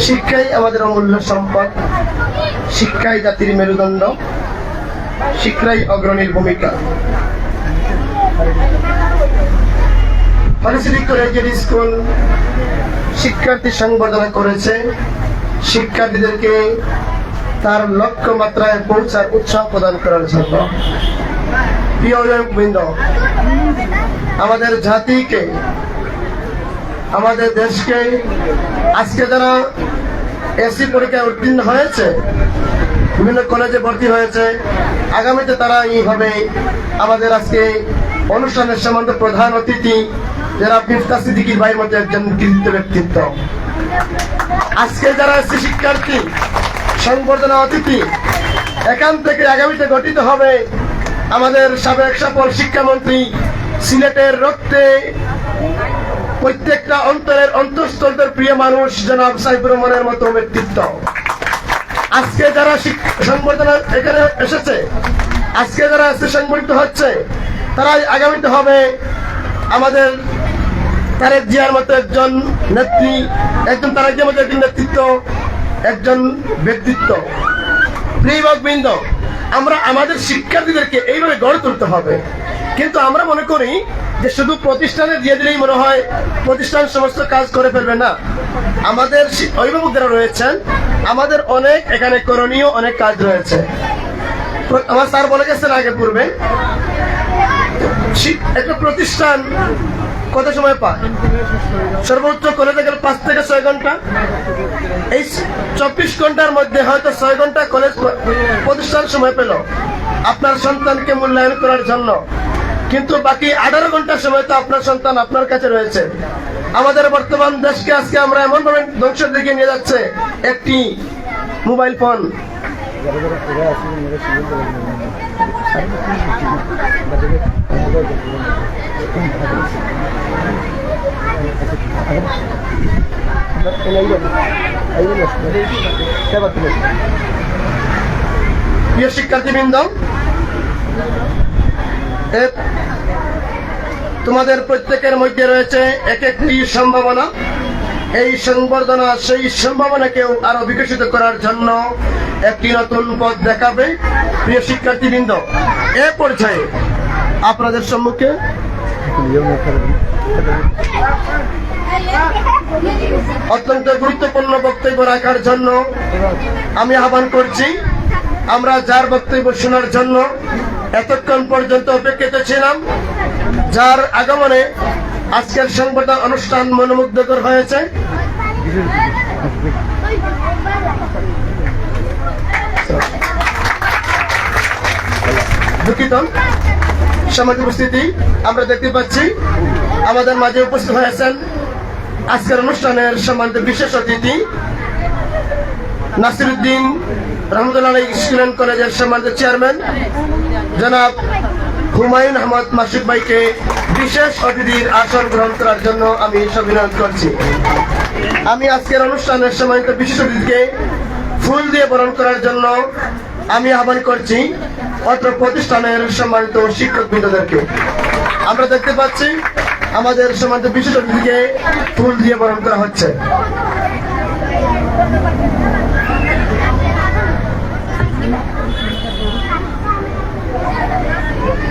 শিক্ষাই আমাদের অমূল্য সম্পদ, শিক্ষাই জাতির মেরুদণ্ড, শিক্ষাই অগ্রণীর ভূমিকা। ফলিসিটি কলেজিয়েট স্কুল শিক্ষার্থী সংবর্ধনা করেছে শিক্ষার্থীদেরকে তার লক্ষ্যমাত্রায় পৌঁছার উৎসাহ প্রদান করার জন্য। প্রিয় অভিভাবকবৃন্দ, আমাদের জাতিকে, আমাদের দেশকে আজকে যারা এসি পরীক্ষায় উত্তীর্ণ হয়েছে, বিভিন্ন কলেজে ভর্তি হয়েছে, আগামীতে তারা এইভাবে আমাদের আজকে অনুষ্ঠানের সম্বন্ধে প্রধান অতিথি যারা মিফতা সিদ্দিকীর ভাইয়ের মধ্যে একজন কৃতিত্ব ব্যক্তিত্ব। আজকে যারা এসি শিক্ষার্থী সংবর্ধনা অতিথি, এখান থেকে আগামীতে গঠিত হবে আমাদের সাবেক সফল শিক্ষামন্ত্রী, সিলেটের রক্তে প্রত্যেকটা অন্তরের অন্তঃস্থলদের প্রিয় মানুষ জনাব সাইফুর রহমানের মতো ব্যক্তিত্ব। আজকে যারা সংবর্ধনা এখানে এসেছে, আজকে যারা সংবর্ধিত হচ্ছে, তারাই আগামীতে হবে আমাদের তারেক জিয়ার মতো একজন নেত্রী, একজন তারেক জিয়ার মতো একজন নেতৃত্ব, একজন ব্যক্তিত্ব। প্রিয়বৃন্দ, আমরা আমাদের শিক্ষার্থীদেরকে এইভাবে গড়ে তুলতে হবে। কিন্তু আমরা মনে করি যে শুধু প্রতিষ্ঠানে দিয়ে দিলেই মনে হয় প্রতিষ্ঠান সমস্ত কাজ করে ফেলবে না। আমাদের অভিভাবক যারা রয়েছেন, আমাদের অনেক এখানে করণীয় অনেক কাজ রয়েছে। আমার স্যার বলে গেছেন আগে পূর্বে, একটা প্রতিষ্ঠান কত সময় পায়? সর্বোচ্চ কলেজে গেলে 5 থেকে 6 ঘন্টা। এই 24 ঘন্টার মধ্যে হয়তো 6 ঘন্টা কলেজ প্রতিষ্ঠান সময় পেল আপনার সন্তানকে মূল্যায়ন করার জন্য, কিন্তু বাকি 18 ঘন্টার সময় তো আপনার সন্তান আপনার কাছে রয়েছে। আমাদের বর্তমান দেশকে আজকে আমরা এমন ভাবে ধ্বংসের দিকে নিয়ে যাচ্ছে একটি মোবাইল ফোন। প্রিয় শিক্ষার্থীবৃন্দ, তোমাদের প্রত্যেকের মধ্যে রয়েছে এক একটি সম্ভাবনা। এই সংবর্ধনা সেই সম্ভাবনাকেও আরো বিকশিত করার জন্য একটি নতুন পথ দেখাবে। প্রিয় শিক্ষার্থীবৃন্দ, এ পর্যায়ে আপনাদের সম্মুখে অত্যন্ত গুরুত্বপূর্ণ বক্তব্য রাখার জন্য আমি আহ্বান করছি। আমরা যার বক্তব্য শোনার জন্য এতক্ষণ পর্যন্ত অপেক্ষিত ছিলাম, যার আগমনে আজকের সংবর্ধনা অনুষ্ঠান মনোমুগ্ধকর হয়েছে, দুঃখিত সমাজের উপস্থিতি আমরা দেখতে পাচ্ছি আমাদের মাঝে উপস্থিত হয়েছেন আজকের অনুষ্ঠানের সম্মানিত বিশেষ অতিথি নাসিরউদ্দিন রহমতুল্লাহ স্কুল অ্যান্ড কলেজের সম্মানিত চেয়ারম্যান জনাব হুমায়ুন আহমদ মাসুদ ভাইকে বিশেষ অতিথির আসন গ্রহণ করার জন্য আমি অভিনন্দন করছি। আমি আজকের অনুষ্ঠানের সম্মানিত বিশেষ অতিথিকে ফুল দিয়ে বরণ করার জন্য আমি আহ্বান করছি অত্র প্রতিষ্ঠানের সম্মানিত শিক্ষকবৃন্দদেরকে। আমরা দেখতে পাচ্ছি আমাদের সম্মানিত বিশেষ অতিথিকে ফুল দিয়ে বরণ করা হচ্ছে।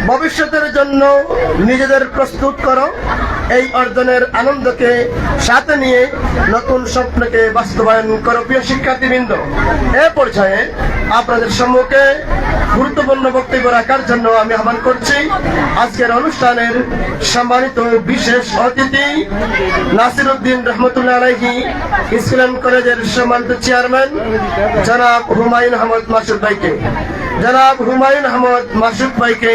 ভবিষ্যতের জন্য নিজেদের প্রস্তুত করো, এই অর্জনের আনন্দকে সাথে নিয়ে নতুন স্বপ্নকে বাস্তবায়ন করো। প্রিয় শিক্ষার্থীবৃন্দ, এ পর্যায়ে আপনাদের সম্মুখে গুরুত্বপূর্ণ বক্তব্য রাখার জন্য আমি আহ্বান করছি আজকের অনুষ্ঠানের সম্মানিত বিশেষ অতিথি নাসিরউদ্দিন রহমতুল্লাহ আলাইহি স্কুল অ্যান্ড কলেজের সম্মানিত চেয়ারম্যান জনাব হুমায়ুন আহমদ মাসুদ ভাইকে। জনাব হুমায়ুন আহমদ মাসুদ ভাইকে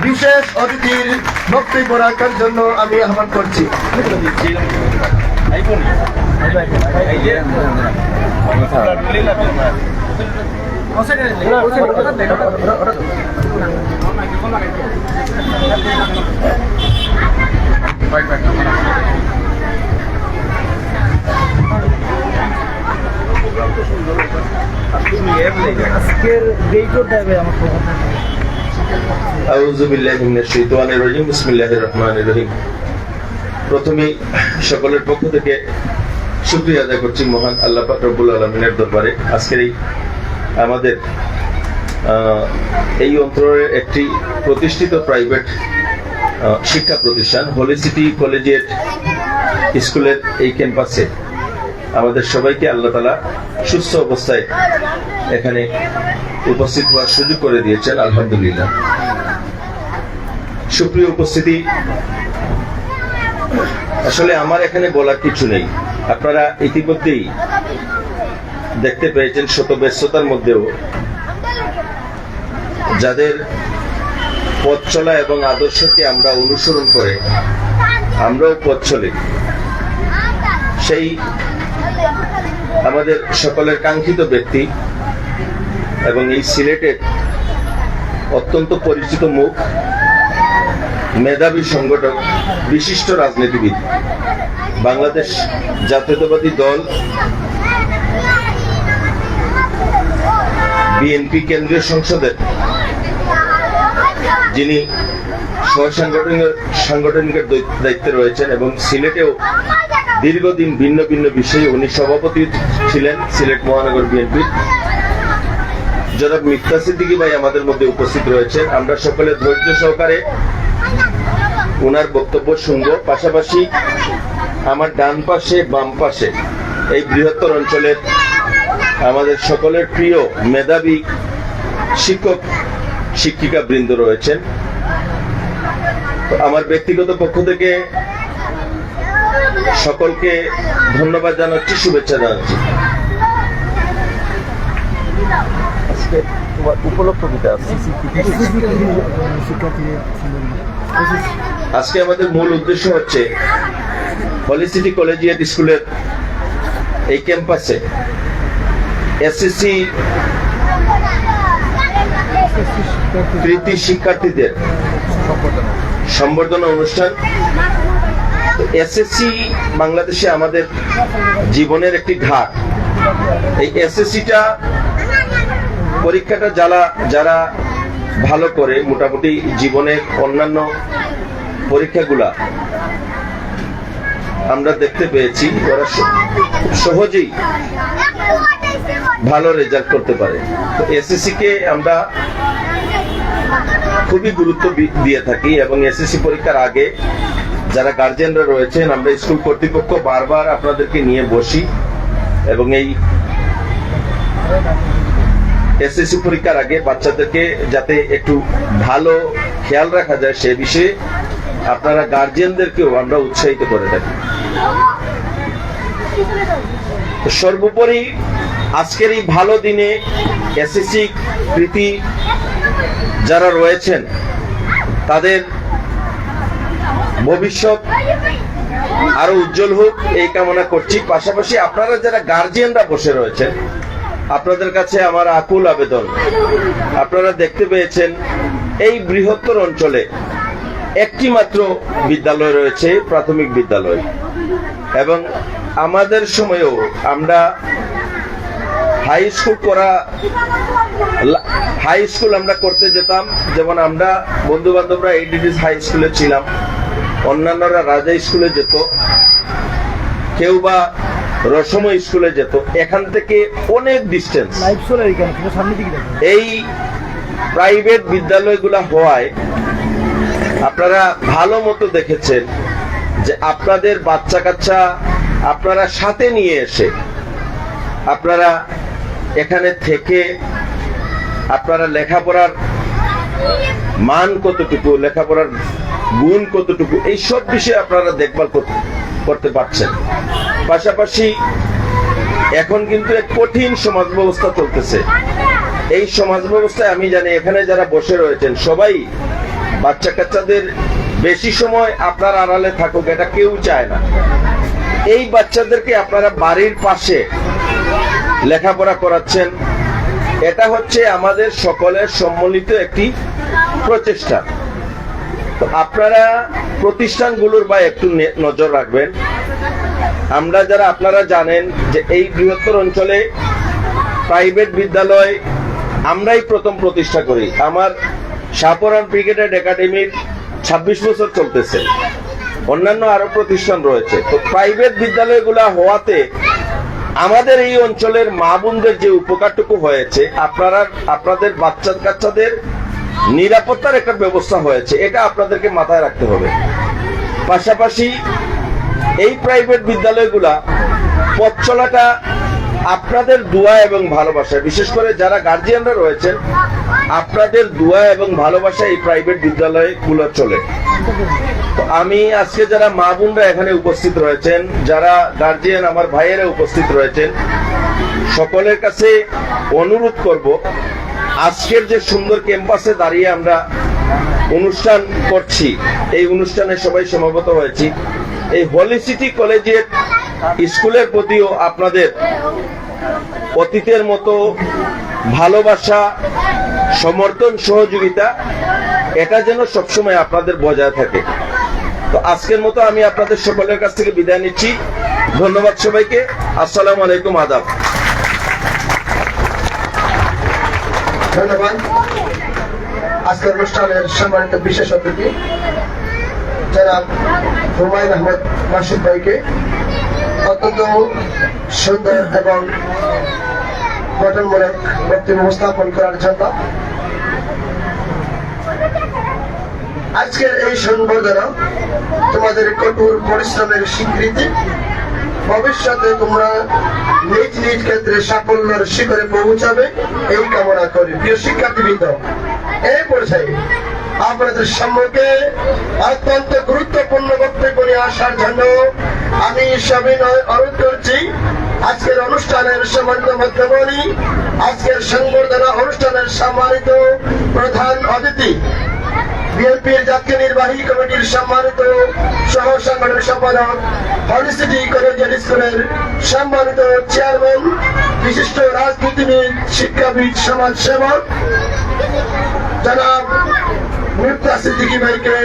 বিশেষ অতিথির বক্তব্য রাখার জন্য আমি আহ্বান করছি। আজকের ডেটও দেবে আমাকে। আউযু বিল্লাহি মিনাশ শাইতানির রাজিম। বিসমিল্লাহির রহমানির রহিম। প্রথমেই সকলের পক্ষ থেকে শুকরিয়া আদায় করছি মহান আল্লাহ পাক রব্বুল আলামিনের দরবারে। আজকের এই আমাদের এই অঞ্চলের একটি প্রতিষ্ঠিত প্রাইভেট শিক্ষা প্রতিষ্ঠান হোলি সিটি কলেজিয়েট স্কুলের এই ক্যাম্পাসে আমাদের সবাইকে আল্লাহ তাআলা সুস্থ অবস্থায় এখানে উপস্থিত হওয়ার সুযোগ করে দিয়েছেন, আলহামদুলিল্লাহ। সুপ্রিয় উপস্থিতি, আসলে আমার এখানে বলার কিছু নেই। আপনারা ইতিমধ্যেই দেখতে পেয়েছেন শত ব্যস্ততার মধ্যেও যাদের পথ চলা এবং আদর্শকে আমরা অনুসরণ করে আমরাও পথ চলি, সেই আমাদের সকলের কাঙ্ক্ষিত ব্যক্তি এবং এই সিলেটের অত্যন্ত পরিচিত মুখ, মেধাবী সংগঠক, বিশিষ্ট রাজনীতিবিদ, বাংলাদেশ জাতীয়তাবাদী দল বিএনপি কেন্দ্রীয় সংসদের যিনি সাংগঠনিক দায়িত্বে রয়েছেন এবং সিলেটেও দীর্ঘদিন ভিন্ন ভিন্ন বিষয়ে উনি সভাপতি ছিলেন সিলেট মহানগর বিএনপির, জনাব মিফতা সিদ্দিকী ভাই আমাদের মধ্যে উপস্থিত রয়েছেন। আমরা সকলে ধৈর্য সহকারে ওনার বক্তব্য শুনবো। পাশাপাশি আমার ডান পাশে বাম পাশে এই বৃহত্তর অঞ্চলের আমাদের সকলের প্রিয় মেধাবী শিক্ষক শিক্ষিকা বৃন্দ রয়েছেন। আমার ব্যক্তিগত পক্ষ থেকে সকলকে ধন্যবাদ জানাচ্ছি, শুভেচ্ছা জানাচ্ছি। আজকে আমাদের মূল উদ্দেশ্য হচ্ছে হোলি সিটি কলেজিয়েট স্কুলের এই ক্যাম্পাসে এসএসসি কৃতি শিক্ষার্থীদের সম্বর্ধনা অনুষ্ঠান। এসএসসি বাংলাদেশে আমাদের জীবনের একটি ঘাট। এই এসএসসিটা পরীক্ষাটা যারা ভালো করে মোটামুটি জীবনের অন্যান্য পরীক্ষাগুলা আমরা দেখতে পেয়েছি ওরা সহজেই ভালো রেজাল্ট করতে পারে। তো এসএসসি কে আমরা খুবই গুরুত্ব দিয়ে থাকি এবং এসএসসি পরীক্ষার আগে যারা গার্জিয়ানরা রয়েছেন আমরা স্কুল কর্তৃপক্ষ বারবার আপনাদেরকে নিয়ে বসি এবং এই এসএসসি পরীক্ষার আগে বাচ্চাদেরকে যাতে একটু ভালো খেয়াল রাখা যায় সে বিষয়ে আপনারা গার্জিয়ানদেরকেও আমরা উৎসাহিত করে থাকি। সর্বোপরি আজকের এই ভালো দিনে এসএসসি কৃতি যারা রয়েছেন তাদের ভবিষ্যৎ আরো উজ্জ্বল হোক এই কামনা করছি। পাশাপাশি আপনারা যারা গার্জিয়ানরা বসে রয়েছেন আপনাদের কাছে আমার আকুল আবেদন, আপনারা দেখতে পেয়েছেন এই বৃহত্তর অঞ্চলে একটি মাত্র বিদ্যালয় রয়েছে, প্রাথমিক বিদ্যালয়, এবং আমাদের সময়েও আমরা হাই স্কুল আমরা করতে যেতাম। যেমন আমরা বন্ধু বান্ধবরা এইডিডিস হাই স্কুলে ছিলাম, অন্যান্যরা রাজা স্কুলে যেত, কেউ বা রসময় স্কুলে যেত। এখান থেকে অনেক ডিস্টেন্স। এই প্রাইভেট বিদ্যালয়গুলো হওয়ায় আপনারা ভালো মতো দেখেছেন যে আপনাদের বাচ্চা কাচ্চা আপনারা সাথে নিয়ে এসে আপনারা এখানে থেকে আপনারা লেখাপড়ার মান কতটুকু, লেখাপড়ার গুণ কতটুকু, এই সব বিষয়ে আপনারা দেখভাল করতে পারছেন। পাশাপাশি এখন কিন্তু এক কঠিন সমাজ ব্যবস্থা চলতেছে। এই সমাজ ব্যবস্থায় আমি জানি এখানে যারা বসে রয়েছেন সবাই বাচ্চা কাচ্চাদের বেশি সময় আপনার আড়ালে থাকুক এটা কেউ চায় না। এই বাচ্চাদেরকে আপনারা বাড়ির পাশে লেখাপড়া করাচ্ছেন, এটা হচ্ছে আমাদের সকলের সম্মিলিত একটি প্রচেষ্টা। তো আপনারা প্রতিষ্ঠানগুলোর বা একটু নজর রাখবেন। আমরা যারা আপনারা জানেন যে এই বৃহত্তর অঞ্চলে প্রাইভেট বিদ্যালয় আমরাই প্রথম প্রতিষ্ঠা করি। আমার শাহপরান ব্রিগেডেড একাডেমির 26 বছর চলতেছে। অন্যান্য আরো প্রতিষ্ঠান রয়েছে। তো প্রাইভেট বিদ্যালয়গুলা হওয়াতে আমাদের এই অঞ্চলের মা বোনদের যে উপকারটুকু হয়েছে, আপনাদের বাচ্চা কাচ্চাদের নিরাপত্তার একটা ব্যবস্থা হয়েছে, এটা আপনাদেরকে মাথায় রাখতে হবে। পাশাপাশি এই প্রাইভেট বিদ্যালয়গুলা পথ চলাটা আপনাদের দোয়া এবং ভালোবাসা, বিশেষ করে যারা গার্জিয়ানরা রয়েছেন, আপনাদের দোয়া এবং ভালোবাসা এই প্রাইভেট বিদ্যালয়গুলো চলে। তো আমি আজকে যারা মা বোনরা এখানে উপস্থিত রয়েছেন, যারা গার্জিয়ান আমার ভাইয়েরা উপস্থিত রয়েছেন, সকলের কাছে অনুরোধ করব, আজকের যে সুন্দর ক্যাম্পাসে দাঁড়িয়ে আমরা অনুষ্ঠান করছি, এই অনুষ্ঠানে সবাই সমবেত হয়েছি, এই হলি সিটি কলেজিয়েট স্কুলের প্রতিও আপনাদের অতীতের মতো ভালোবাসা, সমর্থন, সহযোগিতা, এটা যেন সবসময় আপনাদের বজায় থাকে। তো আজকের মতো আমি আপনাদের সকলের কাছ থেকে বিদায় নিচ্ছি। ধন্যবাদ সবাইকে। আসসালামু আলাইকুম, আদাব। ধন্যবাদ আজকের অনুষ্ঠানের সম্মানিত বিশেষ অতিথি জনাব হুমায়ুন আহমদ মাসুদ ভাইকে অত্যন্ত সুন্দর এবং গঠনমূলক বক্তব্য উপস্থাপন করার জন্য। আজকের এই সংবর্ধনা তোমাদের কঠোর পরিশ্রমের স্বীকৃতি। ভবিষ্যতে তোমরা নিজ নিজ ক্ষেত্রে সাফল্যের শিখরে পৌঁছাবে এই কামনা করি। প্রিয় শিক্ষার্থীবৃন্দ, এই পর্যায়ে আপনাদের সম্মুখে অত্যন্ত গুরুত্বপূর্ণ বক্তব্য নিয়ে আসার জন্য আমি সবিনয় অনুরোধ করছি আজকের অনুষ্ঠানের সম্মানিত মধ্যমণি, আজকের সংবর্ধনা অনুষ্ঠানের সম্মানিত প্রধান অতিথি, বিএনপির জাতীয় নির্বাহী কমিটির সম্মানিত সহ সাংগঠনিক সম্পাদক, হলি সিটি কলেজিয়েট স্কুলের সম্মানিত চেয়ারম্যান, বিশিষ্ট রাজনীতিবিদ, শিক্ষাবিদ, সমাজসেবক জনাব মুফতি সিদ্দিকী ভাইকে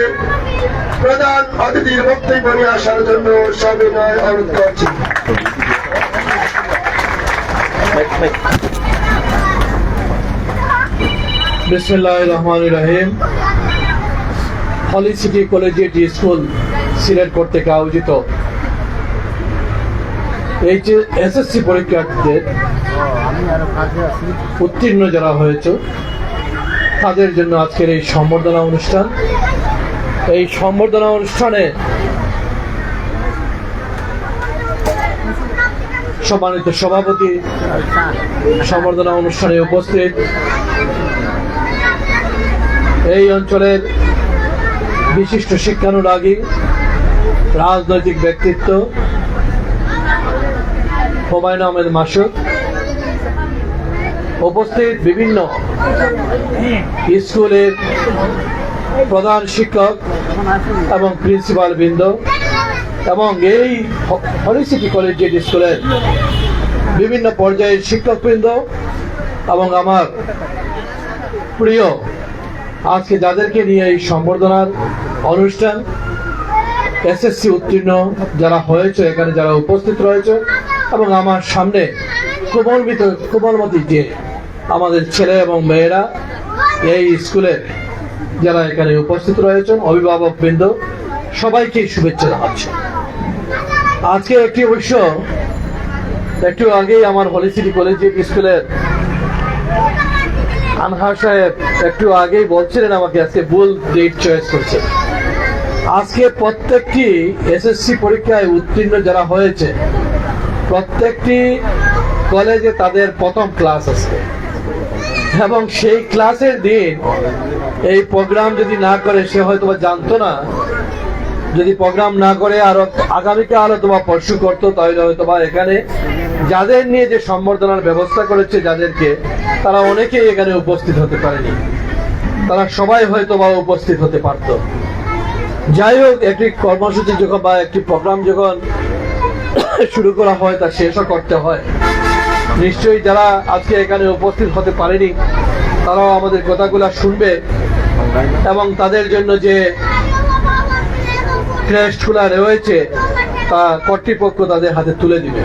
প্রধান অতিথির বক্তব্য নিয়ে আসার জন্য সবিনয় অনুরোধ করছি। বিসমিল্লাহির রহমানির রহিম। হলি সিটি কলেজিয়েট স্কুল সিলেট কর্তৃক আয়োজিত এসএসসি পরীক্ষার্থীদের উত্তীর্ণ যারা হয়েছে তাদের জন্য আজকের এই সম্বর্ধনা অনুষ্ঠান। এই সম্বর্ধনা অনুষ্ঠানে সম্মানিত সভাপতি, সম্বর্ধনা অনুষ্ঠানে উপস্থিত এই অঞ্চলের বিশিষ্ট শিক্ষানুরাগী, রাজনৈতিক ব্যক্তিত্ব হুমায়ুন আহমেদ মাসুদ, উপস্থিত বিভিন্ন স্কুলের প্রধান শিক্ষক এবং প্রিন্সিপাল বৃন্দ এবং এই হলি সিটি কলেজিয়েট স্কুলের বিভিন্ন পর্যায়ের শিক্ষকবৃন্দ এবং আমার প্রিয় আজকে যাদেরকে নিয়ে এই সম্বর্ধনার অনুষ্ঠান, এসএসসি উত্তীর্ণ যারা হয়েছে এখানে যারা উপস্থিত রয়েছে এবং আমার সামনে কোমলমতি যে আমাদের ছেলে এবং মেয়েরা এই স্কুলের যারা এখানে উপস্থিত রয়েছেন, অভিভাবক বৃন্দ, সবাইকে শুভেচ্ছা জানাচ্ছি। আজকে একটু আগেই আমার হলি সিটি কলেজিয়েট স্কুলের আনহার সাহেব একটু আগেই বলছিলেন আমাকে আজকে ভুল ডেট চয়েস করছে। আজকে প্রত্যেকটি এসএসসি পরীক্ষায় উত্তীর্ণ যারা হয়েছে প্রত্যেকটি কলেজে তাদের প্রথম ক্লাস আছে এবং সেই ক্লাসের দিন এই প্রোগ্রাম যদি না করে সে হয়তো জানতো না। যদি প্রোগ্রাম না করে আরো আগামীকাল অথবা পরশু করতো তাহলে হয়তো এখানে যাদের নিয়ে যে সম্বর্ধনার ব্যবস্থা করেছে যাদেরকে, তারা অনেকেই এখানে উপস্থিত হতে পারেনি, তারা সবাই হয়তো উপস্থিত হতে পারত। যাই হোক, একটি কর্মসূচি যখন বা একটি প্রোগ্রাম যখন শুরু করা হয় তা শেষও করতে হয়। নিশ্চয়ই যারা আজকে এখানে উপস্থিত হতে পারেনি তারাও আমাদের কথাগুলো শুনবে এবং তাদের জন্য যে ক্রেস্টগুলা রয়েছে তা কর্তৃপক্ষ তাদের হাতে তুলে দিবে।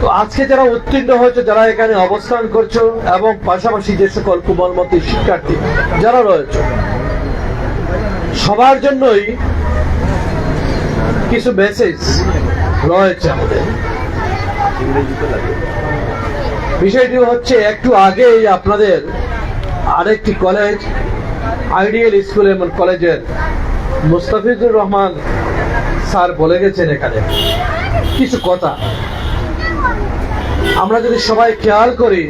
তো আজকে যারা উত্তীর্ণ হয়েছে, যারা এখানে অবস্থান করছো এবং পাশাপাশি যে সকল কোমলমতি শিক্ষার্থী যারা রয়েছে, সবার জন্যই কিছু মেসেজ রয়েছে আমাদের। বিষয়টি হচ্ছে একটু আগেই আপনাদের আরেকটি কলেজ আইডিয়াল স্কুল এবং কলেজের মুস্তাফিজুর রহমান স্যার বলে গেছেন এখানে কিছু কথা। আমরা যদি সবাই খেয়াল করি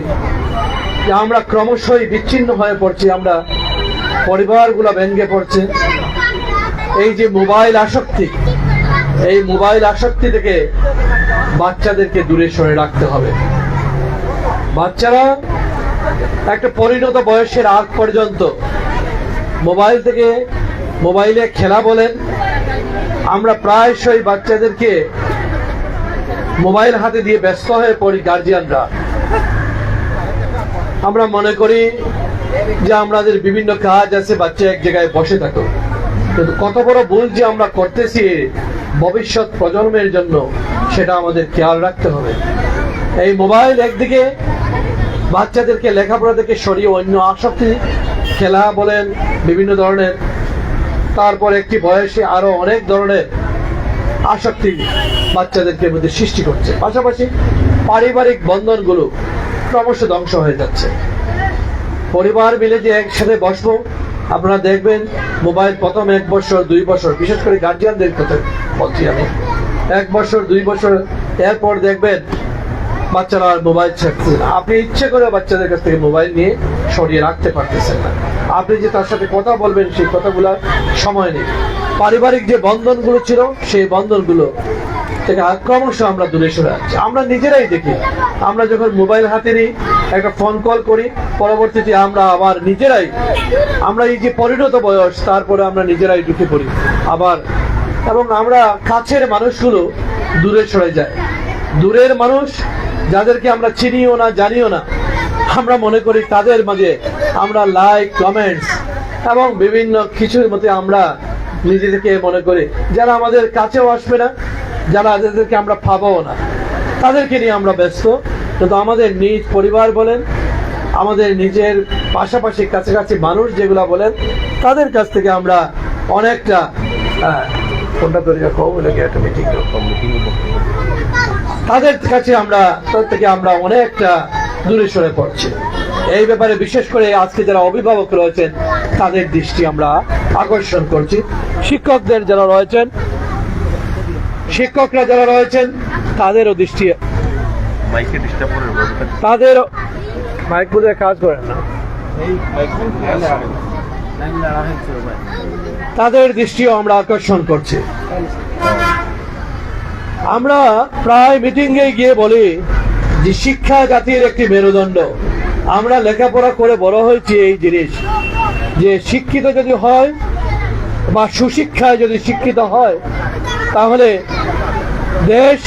যে আমরা ক্রমশই বিচ্ছিন্ন হয়ে পড়ছি, আমরা পরিবারগুলো ভেঙে পড়ছে। এই যে মোবাইল আসক্তি, এই মোবাইল আসক্তি থেকে বাচ্চাদেরকে দূরে সরে রাখতে হবে। বাচ্চারা একটা পরিণত বয়সের আগ পর্যন্ত মোবাইল থেকে, মোবাইলে খেলা বলেন, আমরা প্রায়শই বাচ্চাদেরকে মোবাইল হাতে দিয়ে ব্যস্ত হয়ে পড়ি গার্জিয়ানরা। আমরা মনে করি যে আমাদের বিভিন্ন কাজ আছে, বাচ্চা এক জায়গায় বসে থাকো, কিন্তু কত বড় ভুল যে আমরা করতেছি ভবিষ্যৎ প্রজন্মের জন্য, সেটা আমাদের খেয়াল রাখতে হবে। এই মোবাইল একদিকে বাচ্চাদেরকে লেখাপড়া থেকে সরিয়ে অন্য আসক্তি, খেলা বলেন বিভিন্ন ধরনের, তারপর একটি বয়সে আরো অনেক ধরনের আসক্তি বাচ্চাদেরকে মধ্যে সৃষ্টি করছে। পাশাপাশি পারিবারিক বন্ধনগুলো ক্রমশ ধ্বংস হয়ে যাচ্ছে। পরিবার মিলে যে একসাথে বসবো, আপনারা দেখবেন মোবাইল প্রথম 1 বছর 2 বছর, বিশেষ করে গার্জিয়ানদের কথা বলছি আমি, 1 বছর 2 বছর, এরপর দেখবেন বাচ্চারা আর মোবাইল ছাড়ছে না। আপনি ইচ্ছে করে বাচ্চাদের কাছ থেকে মোবাইল নিয়ে সরিয়ে রাখতে পারতেছেন না। আপনি যে তার সাথে কথা বলবেন, সেই কথাগুলোর সময় নেই। পারিবারিক যে বন্ধনগুলো ছিল, সেই বন্ধনগুলো থেকে ক্রমশ আমরা দূরে সরে যাচ্ছি। আমরা নিজেরাই দেখি, আমরা যখন মোবাইল হাতে নিই, একটা ফোন কল করি, পরবর্তীতে আমরা আবার নিজেরাই, আমরা এই যে পরিণত বয়স, তারপরে আমরা নিজেরাই ঢুকে পড়ি আবার, এবং আমরা কাছের মানুষগুলো দূরে সরে যায়। দূরের মানুষ যাদেরকে আমরা চিনিও না, জানিও না, আমরা মনে করি তাদের মাঝে আমরা লাইক, কমেন্টস এবং বিভিন্ন কিছুর মধ্যে আমরা নিজেদেরকে মনে করি, যারা আমাদের কাছেও আসবে না, যারা যাদেরকে আমরা পাবও না, তাদেরকে নিয়ে আমরা ব্যস্ত। কিন্তু আমাদের নিজ পরিবার বলেন, আমাদের নিজের পাশাপাশি কাছাকাছি মানুষ যেগুলা বলেন, তাদের কাছ থেকে আমরা অনেকটা কোনটা তৈরি তাদের কাছে আমরা, তাদের থেকে আমরা অনেকটা দূরে সরে পড়ছি। এই ব্যাপারে বিশেষ করে আজকে যারা অভিভাবক রয়েছেন, তাদের দৃষ্টি আমরা আকর্ষণ করছি। শিক্ষকদের যারা রয়েছেন, শিক্ষকরা যারা রয়েছেন, তাদেরও দৃষ্টি, তাদের মাইক বুঝে কাজ করেন না, তাদের দৃষ্টিও আমরা আকর্ষণ করছি। আমরা প্রায় মিটিংয়ে গিয়ে বলি যে শিক্ষা জাতির একটি মেরুদণ্ড। আমরা লেখাপড়া করে বড় হয়েছি এই জিনিস, যে শিক্ষিত যদি হয় বা সুশিক্ষায় যদি শিক্ষিত হয়, তাহলে দেশ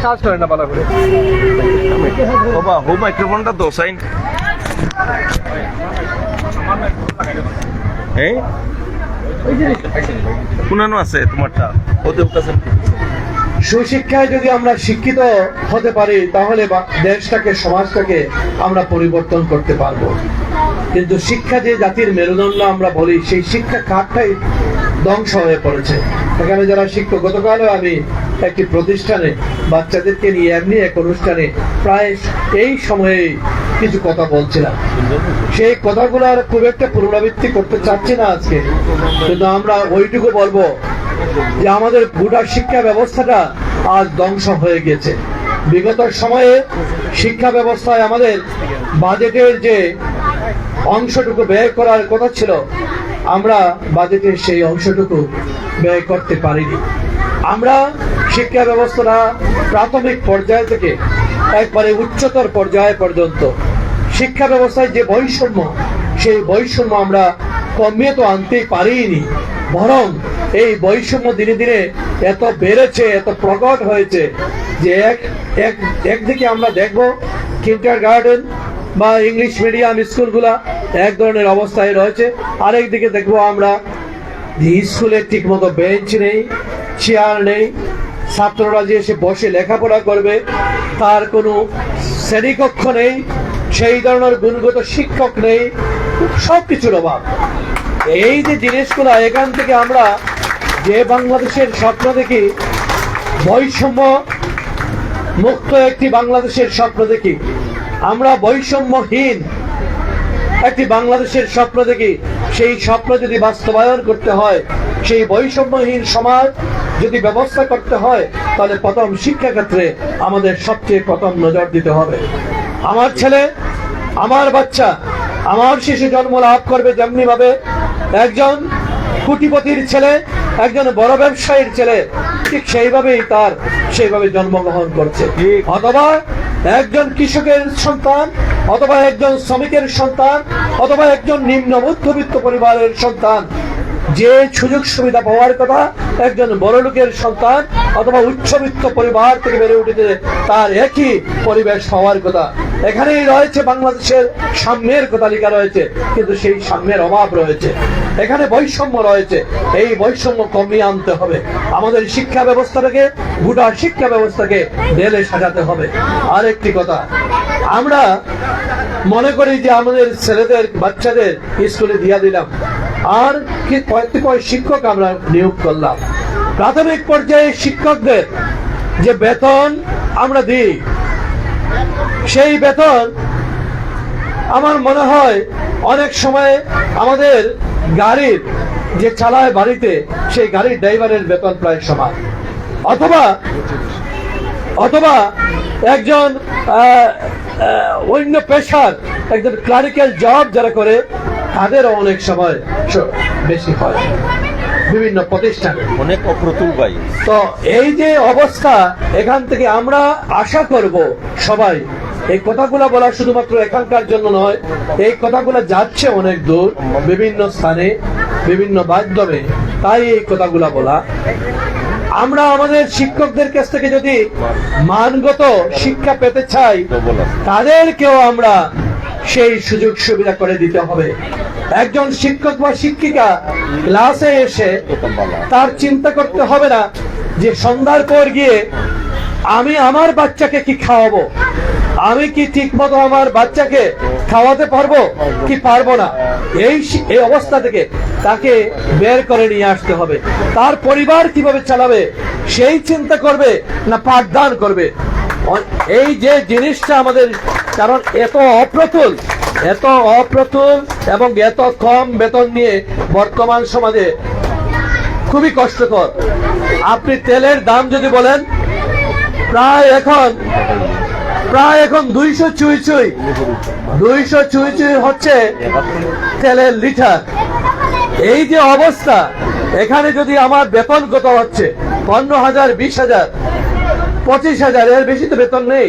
কাজ করে না ভালো করে। মাইক্রোফোনটা তো সাইন পুনানো আছে তোমারটা, ওদের কাছে সুশিক্ষায় যদি আমরা শিক্ষিত হতে পারি, তাহলে দেশটাকে, সমাজটাকে আমরা পরিবর্তন করতে পারবো। কিন্তু শিক্ষা যে জাতির মেরুদণ্ড আমরা বলি, সেই শিক্ষা খাতটাই ধ্বংস হয়ে পড়েছে। এখানে যারা শিক্ষক, গতকালও আমি একটি প্রতিষ্ঠানে বাচ্চাদেরকে নিয়ে এমনি এক অনুষ্ঠানে প্রায় এই সময়ে কিছু কথা বলছিলাম। সেই কথাগুলো আর খুব একটা পুনরাবৃত্তি করতে চাচ্ছি না আজকে, কিন্তু আমরা ওইটুকু বলবো যে আমাদের গোটা শিক্ষা ব্যবস্থাটা আজ ধ্বংস হয়ে গেছে। বিগত সময়ে শিক্ষা ব্যবস্থায় আমাদের বাজেটের যে অংশটুকু ব্যয় করার কথা ছিল, আমরা বাজেটের সেই অংশটুকু ব্যয় করতে পারিনি। আমরা শিক্ষা ব্যবস্থাটা প্রাথমিক পর্যায় থেকে একবারে উচ্চতর পর্যায় পর্যন্ত শিক্ষা ব্যবস্থায় যে বৈষম্য, সেই বৈষম্য আমরা কমিয়ে তো আনতেই পারিনি, বরং এই বৈষম্য দিনে দিনে এত বেড়েছে, এত প্রকট হয়েছে যে একদিকে আমরা দেখব কিন্ডারগার্টেন বা ইংলিশ মিডিয়াম স্কুলগুলা এক ধরনের অবস্থায় রয়েছে, আরেক দিকে দেখবো আমরা যে স্কুলে ঠিক মতো বেঞ্চ নেই, চেয়ার নেই, ছাত্ররা যে এসে বসে লেখাপড়া করবে তার কোনো শ্রেণীকক্ষ নেই, সেই ধরনের গুণগত শিক্ষক নেই, সবকিছুর অভাব। এই যে জিনিসগুলো, এখান থেকে আমরা যে বাংলাদেশের স্বপ্ন দেখি, বৈষম্য মুক্ত একটি বাংলাদেশের স্বপ্ন দেখি, আমরা বৈষম্যহীন একটি বাংলাদেশের স্বপ্ন দেখি, সেই স্বপ্ন যদি বাস্তবায়ন করতে হয়, সেই বৈষম্যহীন সমাজ যদি ব্যবস্থা করতে হয়, তাহলে প্রথম শিক্ষা ক্ষেত্রে আমাদের সবচেয়ে প্রথম নজর দিতে হবে। আমার ছেলে, আমার বাচ্চা, আমার শিশু জন্ম লাভ করবে যেমনি ভাবে একজন কোটিপতির ছেলে, একজন বড় ব্যবসায়ীর ছেলে, ঠিক সেইভাবে জন্মগ্রহণ করছে। অথবা একজন কৃষকের সন্তান, অথবা একজন শ্রমিকের সন্তান, অথবা একজন নিম্ন মধ্যবিত্ত পরিবারের সন্তান, যে সুযোগ সুবিধা পাওয়ার কথা একজন বড় লোকের সন্তান অথবা উচ্চবিত্ত পরিবার থেকে বেড়ে উঠেছে, তার একই পরিবেশ হওয়ার কথা। এখানেই রয়েছে বাংলাদেশের সাম্যের তালিকা রয়েছে, কিন্তু সেই সাম্যের অভাব রয়েছে, এখানে বৈষম্য রয়েছে। এই বৈষম্য কমিয়ে আনতে হবে। আমাদের শিক্ষা ব্যবস্থাটাকে, গোটা শিক্ষা ব্যবস্থাকে ঢেলে সাজাতে হবে। আর একটি কথা, আমরা মনে করি যে আমাদের ছেলেদের, বাচ্চাদের স্কুলে দিয়ে দিলাম, আর কি কয়েকটি শিক্ষক আমরা নিয়োগ করলাম। প্রাথমিক পর্যায়ে শিক্ষকদের যে বেতন আমরা দিই, সেই বেতন আমার মনে হয় অনেক সময় আমাদের গাড়ির যে চালায় বাড়িতে, সেই গাড়ির ড্রাইভারের বেতন প্রায় সমান। অথবা একজন অন্য পেশার, একজন ক্লারিক্যাল জব যারা করে, তাদেরও অনেক সময় বেশি হয় বিভিন্ন প্রতিষ্ঠানে। অনেক অপ্রতুল ভাই। তো এই যে অবস্থা, এখান থেকে আমরা আশা করব সবাই, এই কথাগুলো বলা শুধুমাত্র এখানকার জন্য নয়, এই কথাগুলো যাচ্ছে অনেক দূর, বিভিন্ন স্থানে, বিভিন্ন মাধ্যমে। তাই এই কথাগুলো বলা, আমরা আমাদের শিক্ষকদের কাছ থেকে যদি মানগত শিক্ষা পেতে চাই, তাদেরকেও আমরা সেই সুযোগ সুবিধা করে দিতে হবে। একজন শিক্ষক বা শিক্ষিকা ক্লাসে এসে তার চিন্তা করতে হবে না যে সন্ধ্যার পর গিয়ে আমি আমার বাচ্চাকে কি খাওয়াবো, আমি কি ঠিক মতো আমার বাচ্চাকে খাওয়াতে পারবো কি পারবো না। এই অবস্থা থেকে তাকে বের করে নিয়ে আসতে হবে। তার পরিবার কিভাবে চালাবে সেই চিন্তা করবে না পাঠদান করবে। এই যে জিনিসটা আমাদের, কারণ এত অপ্রতুল এবং এত কম বেতন নিয়ে বর্তমান সমাজে খুবই কষ্টকর। আপনি তেলের দাম যদি বলেন, প্রায় এখন 200 চুই হচ্ছে তেলের লিটার। এই যে অবস্থা, এখানে যদি আমার বেতন কত হচ্ছে 15,000, 20,000, 25,000, এর বেশি তো বেতন নেই।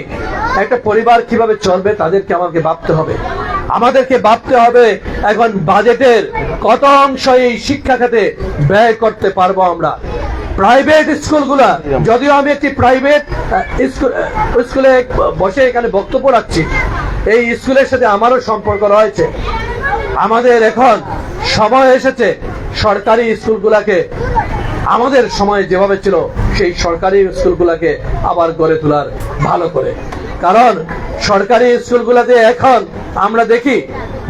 একটা পরিবার কিভাবে চলবে তাদেরকে আমাকে ভাবতে হবে। আমাদেরকে ভাবতে হবে এখন বাজেটের কত অংশ এই শিক্ষা খাতে ব্যয় করতে পারবো আমরা। প্রাইভেট স্কুলগুলা, যদিও আমি একটি প্রাইভেট স্কুলে বসে এখানে বক্তব্য রাখছি, এই স্কুলের সাথে আমারও সম্পর্ক রয়েছে। আমাদের এখন সময় এসেছে সরকারি স্কুলগুলাকে, আমাদের সময় যেভাবে ছিল সেই সরকারি স্কুলগুলাকে আবার গড়ে তোলার ভালো করে। কারণ সরকারি স্কুলগুলোতে এখন আমরা দেখি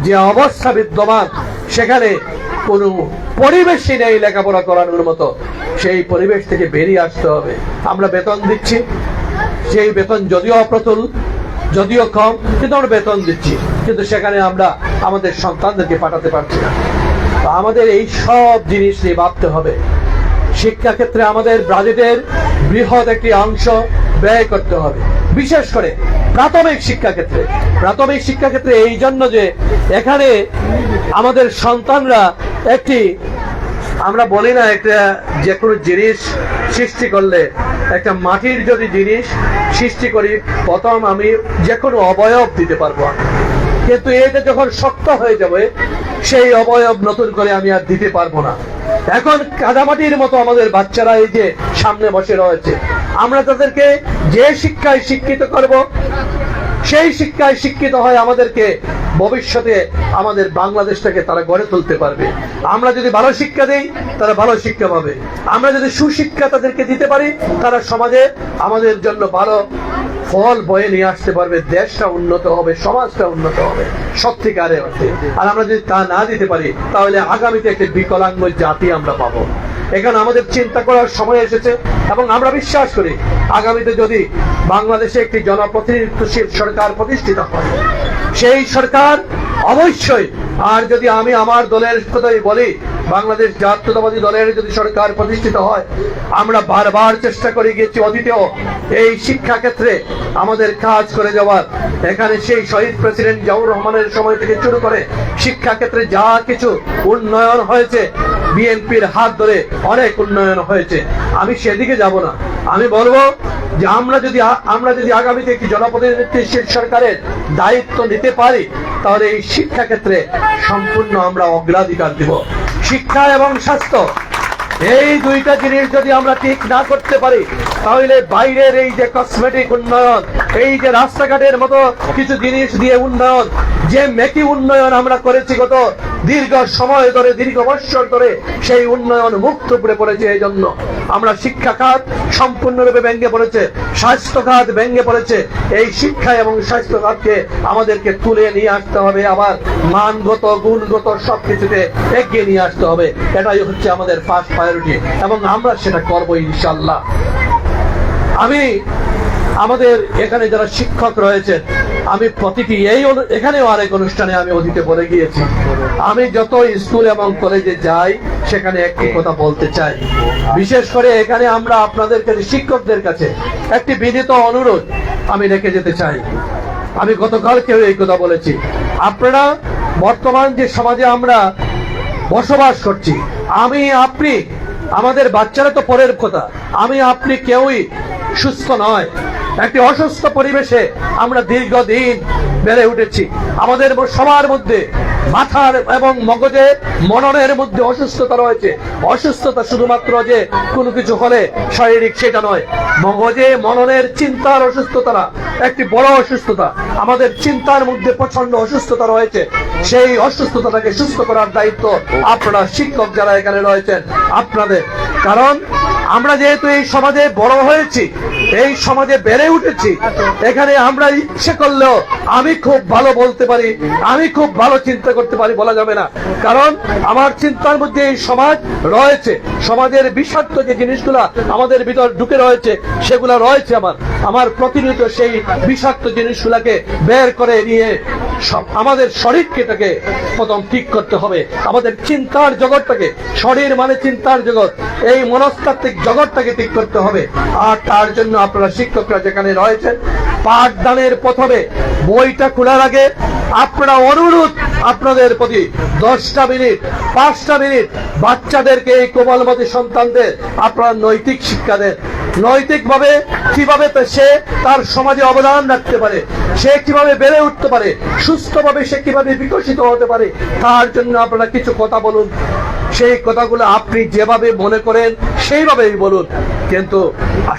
যে অবস্থা বিদ্যমান, সেখানে কোনো পরিবেশই নেই লেখাপড়া করানোর মতো। সেই পরিবেশ থেকে বেরিয়ে আসতে হবে। আমরা বেতন দিচ্ছি, সেই বেতন যদিও অপ্রতুল, যদিও কম, কিন্তু আমরা বেতন দিচ্ছি, কিন্তু সেখানে আমরা আমাদের সন্তানদেরকে পাঠাতে পারছি না। আমাদের এই সব জিনিস নিয়ে ভাবতে হবে। শিক্ষা ক্ষেত্রে আমাদের বাজেটের বৃহৎ একটি অংশ ব্যয় করতে হবে, বিশেষ করে প্রাথমিক শিক্ষা ক্ষেত্রে। এই জন্য যে এখানে আমাদের সন্তানরা একটি, আমরা বলি না, একটা যে কোনো জিনিস সৃষ্টি করলে, একটা মাটির যদি জিনিস সৃষ্টি করি, প্রথম আমি যে কোনো অবয়ব দিতে পারবো, কিন্তু এটা যখন শক্ত হয়ে যাবে, সেই অবয়ব নতুন করে আমি আর দিতে পারবো না। এখন কাদামাটির মতো আমাদের বাচ্চারা এই যে সামনে বসে রয়েছে, আমরা তাদেরকে যে শিক্ষায় শিক্ষিত করব, সেই শিক্ষায় শিক্ষিত হয় আমাদেরকে ভবিষ্যতে আমাদের বাংলাদেশটাকে তারা গড়ে তুলতে পারবে। আমরা যদি ভালো শিক্ষা দেই, তারা ভালো শিক্ষা পাবে। আমরা যদি সুশিক্ষা তাদেরকে দিতে পারি, তারা সমাজে আমাদের জন্য ভালো ফল বয়ে নিয়ে আসতে পারবে। দেশটা উন্নত হবে, সমাজটা উন্নত হবে সত্যিকারে অর্থে। আর আমরা যদি তা না দিতে পারি, তাহলে আগামীতে একটি বিকলাঙ্গ জাতি আমরা পাবো। এখানে আমাদের চিন্তা করার সময় এসেছে, এবং আমরা বিশ্বাস করি আগামীতে যদি বাংলাদেশে একটি জনপ্রতিনিধিত্বশীল সরকার প্রতিষ্ঠিত হয়, সেই সরকার অবশ্যই, আর যদি আমি আমার দলের কথাই বলি, বাংলাদেশ জাতীয়তাবাদী দলের যদি সরকার প্রতিষ্ঠিত হয়, আমরা বারবার চেষ্টা করে গিয়েছি অতীতেও এই শিক্ষা ক্ষেত্রে আমাদের কাজ করে যাওয়ার। এখানে সেই শহীদ প্রেসিডেন্ট জিয়াউর রহমানের সময় থেকে শুরু করে শিক্ষা ক্ষেত্রে যা কিছু উন্নয়ন হয়েছে, বিএনপির হাত ধরে অনেক উন্নয়ন হয়েছে। আমি সেদিকে যাব না, আমি বলবো যে আমরা যদি আগামীতে একটি জনপ্রতিনিধিত্বশীল সরকারের দায়িত্ব নিতে পারি, তাহলে এই শিক্ষা ক্ষেত্রে সম্পূর্ণ আমরা অগ্রাধিকার দিব। শিক্ষা এবং স্বাস্থ্য, এই দুইটা জিনিস যদি আমরা ঠিক না করতে পারি, তাহলে বাইরের এই যে কসমেটিক উন্নয়ন, এই যে রাস্তাঘাটের মতো কিছু জিনিস দিয়ে উন্নয়ন, যে মেকি উন্নয়ন আমরা করেছি গত দীর্ঘ সময় ধরে, দীর্ঘ বৎসর ধরে, সেই উন্নয়ন মুক্ত করে পড়েছে। এই জন্য আমরা শিক্ষা খাত সম্পূর্ণরূপে ভেঙে পড়েছে, স্বাস্থ্য খাত ভেঙে পড়েছে। এই শিক্ষা এবং স্বাস্থ্য খাতকে আমাদেরকে তুলে নিয়ে আসতে হবে, আবার মানগত গুণগত সবকিছুতে এগিয়ে নিয়ে আসতে হবে। এটাই হচ্ছে আমাদের ফার্স্ট প্রায়োরিটি, এবং আমরা সেটা করবো ইনশাল্লাহ। আমি আমাদের এখানে যারা শিক্ষক রয়েছেন, আমি প্রতিটি এখানেও আরেক অনুষ্ঠানে আমি অতীতে বলে গিয়েছি, আমি যত স্কুল এবং কলেজে যাই সেখানে একটি কথা বলতে চাই। বিশেষ করে এখানে আমরা আপনাদের কাছে, শিক্ষকদের কাছে একটি বিনীত অনুরোধ আমি রেখে যেতে চাই। আমি গতকালকেও এই কথা বলেছি, আপনারা বর্তমান যে সমাজে আমরা বসবাস করছি, আমি আপনি, আমাদের বাচ্চারা তো পরের কথা, আমি আপনি কেউই সুস্থ নয়। একটি অসুস্থ পরিবেশে আমরা দীর্ঘদিন বেড়ে উঠেছি। আমাদের সবার মধ্যে মাথার এবং মগজে, মননের মধ্যে অসুস্থতা রয়েছে। অসুস্থতা শুধুমাত্র যে কোনো কিছু হলে শারীরিক সেটা নয়, মগজে মননের চিন্তার অসুস্থতা একটি বড় অসুস্থতা। আমাদের চিন্তার মধ্যে প্রচন্ড অসুস্থতা রয়েছে। সেই অসুস্থতাটাকে সুস্থ করার দায়িত্ব আপনারা শিক্ষক যারা এখানে রয়েছেন আপনাদের। কারণ আমরা যেহেতু এই সমাজে বড় হয়েছি, এই সমাজে বেড়ে উঠেছি, এখানে আমরা ইচ্ছে করলেও আমি খুব ভালো বলতে পারি, আমি খুব ভালো চিন্তা করতে পারি বলা যাবে না। কারণ আমার চিন্তার মধ্যে এই সমাজ রয়েছে, সমাজের বিষাক্ত যে জিনিসগুলা আমাদের ভিতর ঢুকে রয়েছে সেগুলা রয়েছে। আমার প্রতিনিয়ত সেই বিষাক্ত জিনিসগুলাকে বের করে নিয়ে আমাদের শরীরকে প্রথম ঠিক করতে হবে। আমাদের চিন্তার জগৎটাকে, শরীর মানে চিন্তার জগৎ, এই মনস্তাত্ত্বিক জগৎটাকে ঠিক করতে হবে। আর তার জন্য আপনারা শিক্ষকরা যেখানে রয়েছেন, পাঠদানের প্রথমে বইটা খোলার আগে আপনারা অনুরোধ আপনাদের প্রতি 10টা মিনিট 5টা মিনিট বাচ্চাদেরকে, এই কোমলমতি সন্তানদের আপনারা নৈতিক শিক্ষা দেন। নৈতিকভাবে কিভাবে সে তার সমাজে অবদান রাখতে পারে, সে কিভাবে বেড়ে উঠতে পারে, সুস্থভাবে সে কিভাবে বিকশিত হতে পারে, তার জন্য আপনারা কিছু কথা বলুন। সেই কথাগুলো আপনি যেভাবে মনে করেন সেইভাবেই বলুন। কিন্তু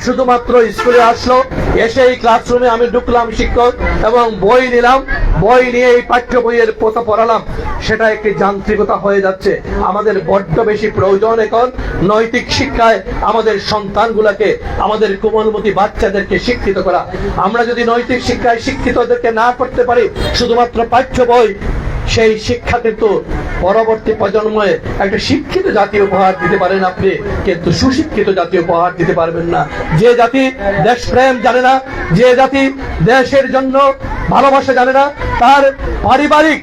শুধুমাত্র স্কুলে আসলো, এসে এই ক্লাসরুমে আমি ঢুকলাম শিক্ষক এবং বই নিলাম, বই নিয়ে এই পাঠ্য বইয়ের কথা পড়ালাম, সেটা একটি যান্ত্রিকতা হয়ে যাচ্ছে। আমাদের বড্ড বেশি প্রয়োজন এখন নৈতিক শিক্ষায় আমাদের সন্তানগুলোকে, আমাদের কোমলমতি বাচ্চাদেরকে শিক্ষিত করা। আমরা যদি নৈতিক শিক্ষায় শিক্ষিতদেরকে না করতে পারি, শুধুমাত্র পাঠ্য বই, সেই শিক্ষা কিন্তু পরবর্তী প্রজন্মে একটা শিক্ষিত জাতি উপহার দিতে পারেন আপনি, কিন্তু সুশিক্ষিত জাতি উপহার দিতে পারবেন না। যে জাতি দেশপ্রেম জানে না, যে জাতি দেশের জন্য ভালোবাসা জানে না, তার পারিবারিক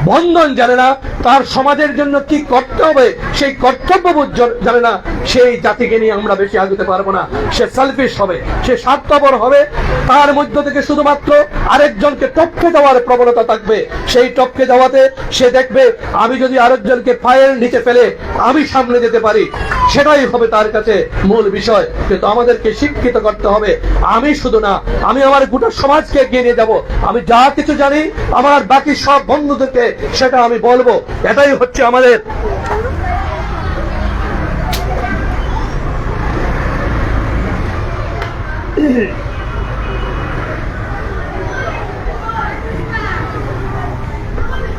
বন্ধন জানে না, তার সমাজের জন্য কি করতে হবে সেই কর্তব্যবোধ জানে না, সেই জাতিকে নিয়ে আমরা বেশি আগাতে পারবো না। সে সেলফিশ হবে, সে স্বার্থপর হবে, তার মধ্য থেকে শুধুমাত্র আরেকজনকে টপকে দেওয়ার প্রবণতা থাকবে। সেই টপকে দেওয়াতে সে দেখবে আমি যদি আরেকজনকে পায়ের নিচে ফেলে আমি সামনে যেতে পারি, সেটাই হবে তার কাছে মূল বিষয়। কিন্তু আমাদেরকে শিক্ষিত করতে হবে। আমি শুধু না, আমি আমার গোটা সমাজকে এগিয়ে নিয়ে যাব। আমি যা কিছু জানি আমার বাকি সব বন্ধুদেরকে সেটা আমি বলবো। এটাই হচ্ছে আমাদের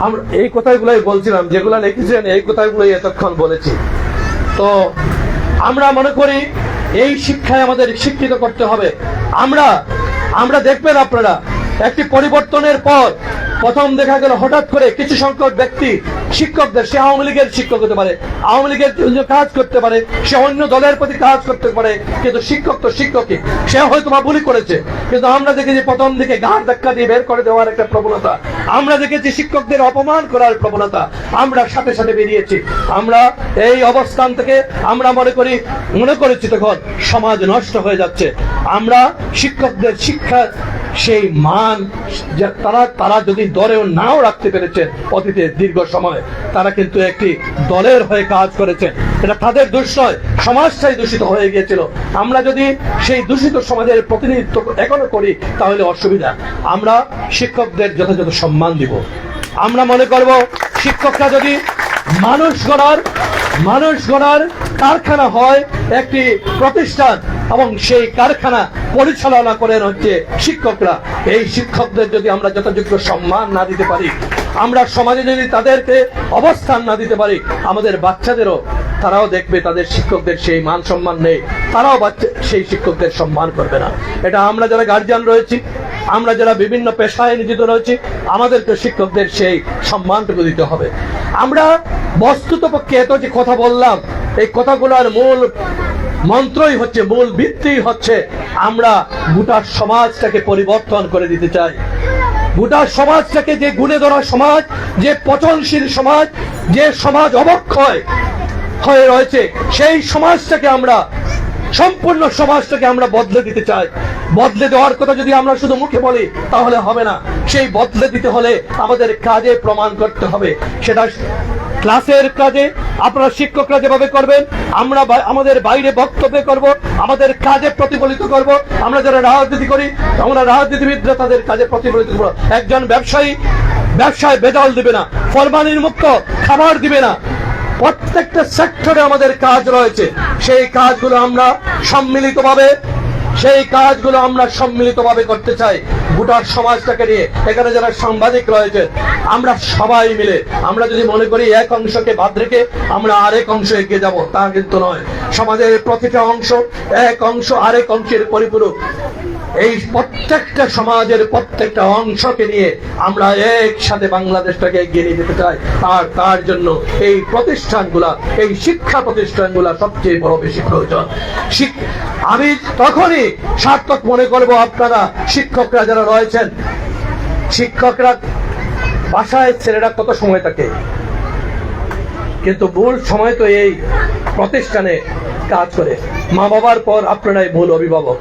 আমরা এই কথাগুলোই বলছিলাম, যেগুলো লিখেছেন এই কথাগুলোই এতক্ষণ বলেছি। তো আমরা মনে করি এই শিক্ষায় আমাদের শিক্ষিত করতে হবে। আমরা দেখবেন আপনারা একটি পরিবর্তনের পর প্রথম দেখা গেল হঠাৎ করে কিছু সংখ্যক ব্যক্তি শিক্ষকদের, সে আওয়ামী লীগের শিক্ষক হতে পারে, আওয়ামী লীগের কাজ করতে পারে, সে অন্য দলের প্রতি কাজ করতে পারে, কিন্তু শিক্ষক তো শিক্ষকই, সে হয়তো বা ভুল করেছে। কিন্তু আমরা দেখেছি প্রথম দিকে ঘাড় ধাক্কা দিয়ে বের করে দেওয়ার একটা প্রবণতা, আমরা দেখেছি শিক্ষকদের অপমান করার প্রবণতা, আমরা সাথে সাথে বেরিয়েছি। আমরা এই অবস্থান থেকে আমরা মনে করেছি তখন সমাজ নষ্ট হয়ে যাচ্ছে। আমরা শিক্ষকদের শিক্ষা সেই মান তারা যদি দলেও নাও রাখতে পেরেছেন অতীতে দীর্ঘ সময়, তারা কিন্তু একটি দলের হয়ে কাজ করেছেন। এটা তাদের দোষ নয়, সমাজটাই দূষিত হয়ে গিয়েছিল। আমরা যদি সেই দূষিত সমাজের প্রতিনিধিত্ব এখনো করি তাহলে অসুবিধা। আমরা শিক্ষকদের যথাযথ সম্মান দিব। আমরা মনে করব শিক্ষকরা যদি মানুষ গড়ার কারখানা হয়, একটি প্রতিষ্ঠান, এবং সেই কারখানা পরিচালনা করেন হচ্ছে শিক্ষকরা। এই শিক্ষকদের যদি আমরা যথাযোগ্য সম্মান না দিতে পারি, আমরা সমাজে যদি তাদেরকে অবস্থান না দিতে পারি, আমাদের বাচ্চাদেরও তারাও দেখবে তাদের শিক্ষকদের সেই মান সম্মান নেই, তারাও সেই শিক্ষকদের সম্মান করবে না। এটা আমরা যারা গার্জিয়ান রয়েছি, আমরা যারা বিভিন্ন পেশায় নিয়োজিত রয়েছি, আমাদেরকে শিক্ষকদের সেই সম্মানটুকু দিতে হবে। আমরা বস্তুতপক্ষে এত যে কথা বললাম, এই কথাগুলোর মূল মন্ত্রই হচ্ছে, মূল ভিত্তি হচ্ছে, আমরা গোটা সমাজটাকে পরিবর্তন করে দিতে চাই। গোটা সমাজটাকে, যে গুণে ধরা সমাজ, যে পচনশীল সমাজ, যে সমাজ অবক্ষয় হয়ে রয়েছে, সেই সমাজটাকে আমরা, সম্পূর্ণ সমাজটাকে আমরা বদলে দিতে চাই। বদলে দেওয়ার কথা যদি আমরা শুধু মুখে বলি তাহলে হবে না, সেই বদলে দিতে হলে আমাদের কাজে প্রমাণ করতে হবে। সেটা ক্লাসের কাজে আপনারা শিক্ষকরা যেভাবে করবেন, আমরা আমাদের বাইরে বক্তব্য করব, আমাদের কাজে প্রতিফলিত করব। আমরা যারা রাজনীতি করি, আমরা রাজনীতিবিদরা তাদের কাজে প্রতিফলিত করব। একজন ব্যবসায় ভেজাল দিবে না, ফরমালিন মুক্ত খাবার দিবে না। প্রত্যেকটা সেক্টরে আমাদের কাজ রয়েছে, সেই কাজগুলো আমরা সম্মিলিতভাবে করতে চাই গোটা সমাজটাকে নিয়ে। এখানে যারা সাংবাদিক রয়েছে, আমরা সবাই মিলে, আমরা যদি মনে করি এক অংশকে বাদ রেখে আমরা আরেক অংশ এগিয়ে যাব, তা কিন্তু নয়। সমাজের প্রতিটা অংশ, এক অংশ আরেক অংশের পরিপূরক। এই প্রত্যেকটা সমাজের প্রত্যেকটা অংশকে নিয়ে আমরা একসাথে বাংলাদেশটাকে এগিয়ে নিয়ে যেতে চাই। আর তার জন্য এই প্রতিষ্ঠানগুলা, এই শিক্ষা প্রতিষ্ঠানগুলা সবচেয়ে বড় বেশি প্রয়োজন। আমি তখনই সার্থক মনে করব আপনারা শিক্ষকরা যারা রয়েছেন, শিক্ষকরা বাসায় ছেলেরা কত সময় থাকে, কিন্তু মূল সময় তো এই প্রতিষ্ঠানে কাজ করে। মা বাবার পর আপনারাই মূল অভিভাবক।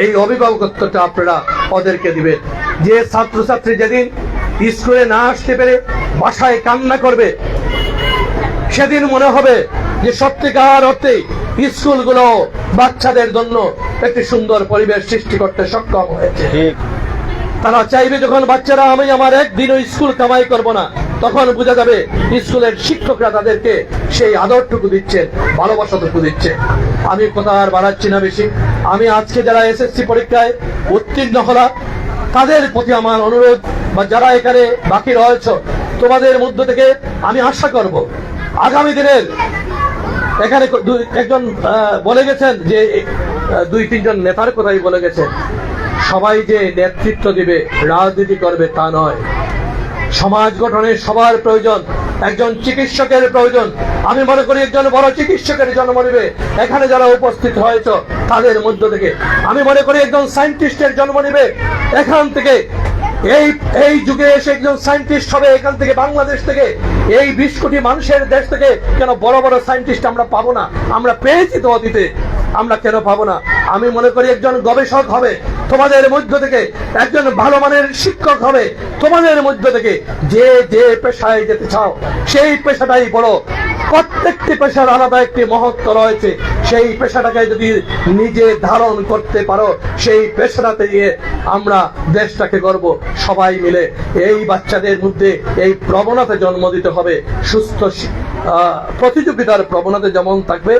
এই অভিভাবকত্বটা আপনারা ওদেরকে দিবেন। যে ছাত্রছাত্রী যেদিন স্কুলে না আসতে পেরে বাসায় কান্না করবে, সেদিন মনে হবে যে সত্যিকার অর্থে স্কুলগুলো বাচ্চাদের জন্য একটি সুন্দর পরিবেশ সৃষ্টি করতে সক্ষম হয়েছে। তারা চাইবে যখন বাচ্চারা, আমি আমার একদিনও স্কুল কামাই করব না, তখন বোঝা যাবে স্কুলের শিক্ষকরা তাদেরকে সেই আদরটুকু দিচ্ছে, ভালোবাসাটুকু দিচ্ছে। আমি কথা আর বাড়াচ্ছি না বেশি। আমি আজকে যারা এসএসসি পরীক্ষায় উত্তীর্ণ হলাম, তাদের প্রতি আমার অনুরোধ, বা যারা এখানে বাকি রয়েছে, তোমাদের মধ্য থেকে আমি আশা করব আগামী দিনের, এখানে একজন বলে গেছেন যে 2-3 নেতার কথাই বলে গেছেন, সবাই যে নেতৃত্ব দিবে, রাজনীতি করবে তা নয়। সমাজ গঠনে সবার প্রয়োজন। একজন চিকিৎসকের প্রয়োজন। আমি মনে করি একজন বড় চিকিৎসকের জন্ম নেবে এখানে যারা উপস্থিত হয়েছে তাদের মধ্য থেকে। আমি মনে করি একজন সায়েন্টিস্টের জন্ম নেবে এখান থেকে। এই যুগে এসে একজন সায়েন্টিস্ট হবে এখান থেকে, বাংলাদেশ থেকে, এই 20 কোটি মানুষের দেশ থেকে। কেন বড় বড় সায়েন্টিস্ট আমরা পাবো না? আমরা পেয়েছি তো অতীতে, আমরা কেন পাবো না? আমি মনে করি একজন গবেষক হবে তোমাদের মধ্য থেকে, একজন ভালো মানের শিক্ষক হবে তোমাদের মধ্য থেকে। যে যে পেশায় যেতে চাও সেই পেশাটাই বড়। প্রত্যেকটি পেশার আলাদা একটি মহত্ব রয়েছে। সেই পেশাটাকে যদি নিজে ধারণ করতে পারো, সেই পেশাটাতে গিয়ে আমরা দেশটাকে গর্ব সবাই মিলে। এই বাচ্চাদের মধ্যে এই প্রবণতা জন্ম দিতে হবে। সুস্থ প্রতিযোগিতার প্রবণতা যেমন থাকবে,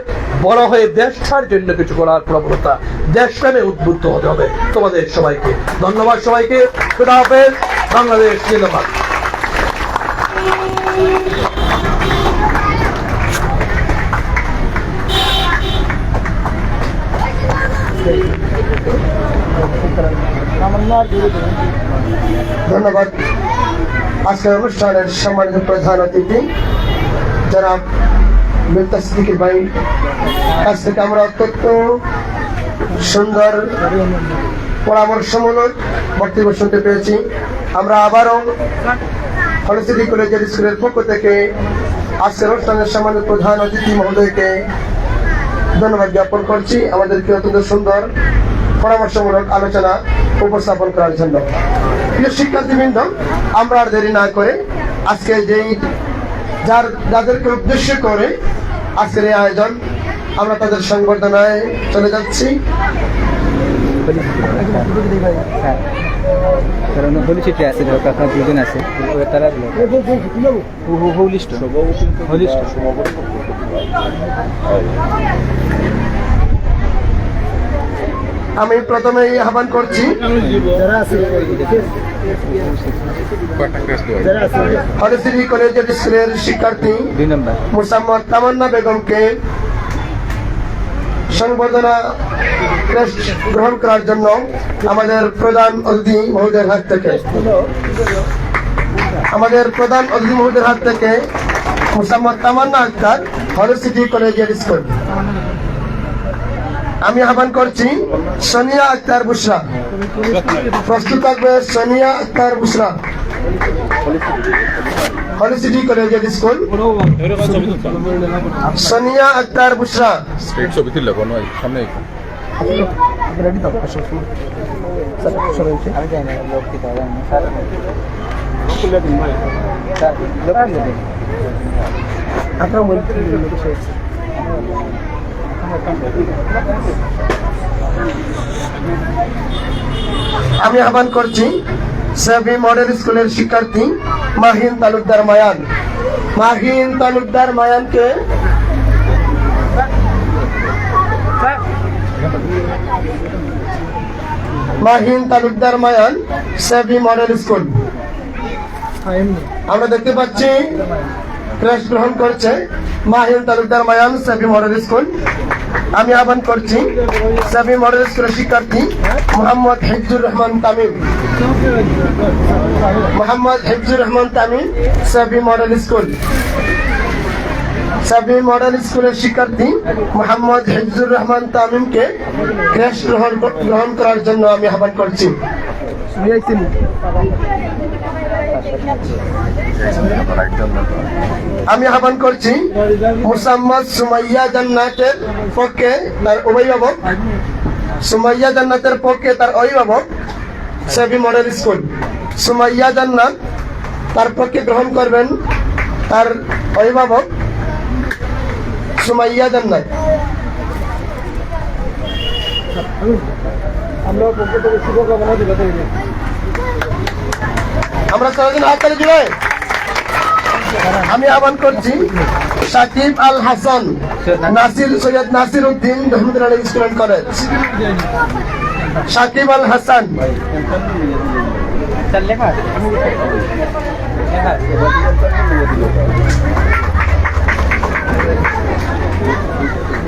বড় হয়ে দেশটার জন্য কিছু করার প্রবণতা, দেশপ্রেমে উদ্বুদ্ধ হতে হবে। তোমাদের সবাইকে ধন্যবাদ। সবাইকে খুদা হাফেজ। বাংলাদেশ জিন্দাবাদ। ধন্যবাদ। আজকের অনুষ্ঠানের সম্মানিত প্রধান অতিথি জনাব মিফতা সিদ্দিকী ভাই কাছ থেকে আমরা অত্যন্ত সুন্দর পরামর্শমূলক বক্তব্য শুনতে পেয়েছি। আমরা আবারও হলসিটি কলেজিয়েট স্কুলের পক্ষ থেকে আজকের অনুষ্ঠানের সম্মানিত প্রধান অতিথি মহোদয়কে ধন্যবাদ জ্ঞাপন করছি আমাদেরকে অত্যন্ত সুন্দর পরামর্শমূলক আলোচনা উপস্থাপন করার জন্য। প্রিয় শিক্ষার্থীবৃন্দ, আমরা আর দেরি না করে আজকে যেই যাদেরকে উদ্দেশ্য করে আজকের এই আয়োজন, আমরা তাদের সংবর্ধনায় চলে যাচ্ছি। হোলিস্ট আছে, আপনার দুজন আছে তারা হোলিস্ট আমি প্রথমেই আহ্বান করছি হলসিটি কলেজিয়েট স্কুলের শিক্ষার্থী 2 নম্বর মুসাম্মদ তামান্না বেগমকে সংবর্ধনা ক্রেস্ট গ্রহণ করার জন্য আমাদের প্রধান অতিথি মহোদয়ের হাত থেকে মুসাম্মদ তামান্না আক্তার, হলসিটি কলেজিয়েট স্কুল। আমি আহ্বান করছি সোনিয়া আক্তার বুশরা, প্রস্তুত থাকবে সোনিয়া আক্তার বুশরা, হলসিটি কলেজিয়েট স্কুল। সোনিয়া আক্তার বুশরা, ছবি তুললে কোনো সামনে আমি জানি না লোক কি তারা আমি আহ্বান করছি সেভি মডেল স্কুলের শিক্ষার্থী মাহিন তালুকদার মায়ানকে সেভি মডেল স্কুল। আমরা দেখতে পাচ্ছি ক্রেস্ট গ্রহণ করছে Mahin Talukdar Mayan, Sevi model school. আমি আহ্বান করছি সেভি মডেল স্কুলের শিক্ষার্থী Mohammad Hifzur Rahman Tamim, Sevi model school. Sevi model স্কুলের শিক্ষার্থী মোহাম্মদ হিফজুর রহমান তামিমকে ক্রেস্ট গ্রহণ করার জন্য আমি আহ্বান করছি। আমি আহ্বান করছি মুসাম্মদ সুমাইয়া জান্নাতের পক্ষে তার অভিভাবক সেভি মডেল স্কুল। সুমাইয়া জান্নাত তার পক্ষে গ্রহণ করবেন তার অভিভাবক সুমাইয়া জান্নাত। আমরা সবাই হাততালি দিই। আমি আহ্বান করছি Shakib Al Hasan Syed Nasir Uddin Rahmatullah Alaihi school and college. Shakib Al Hasan,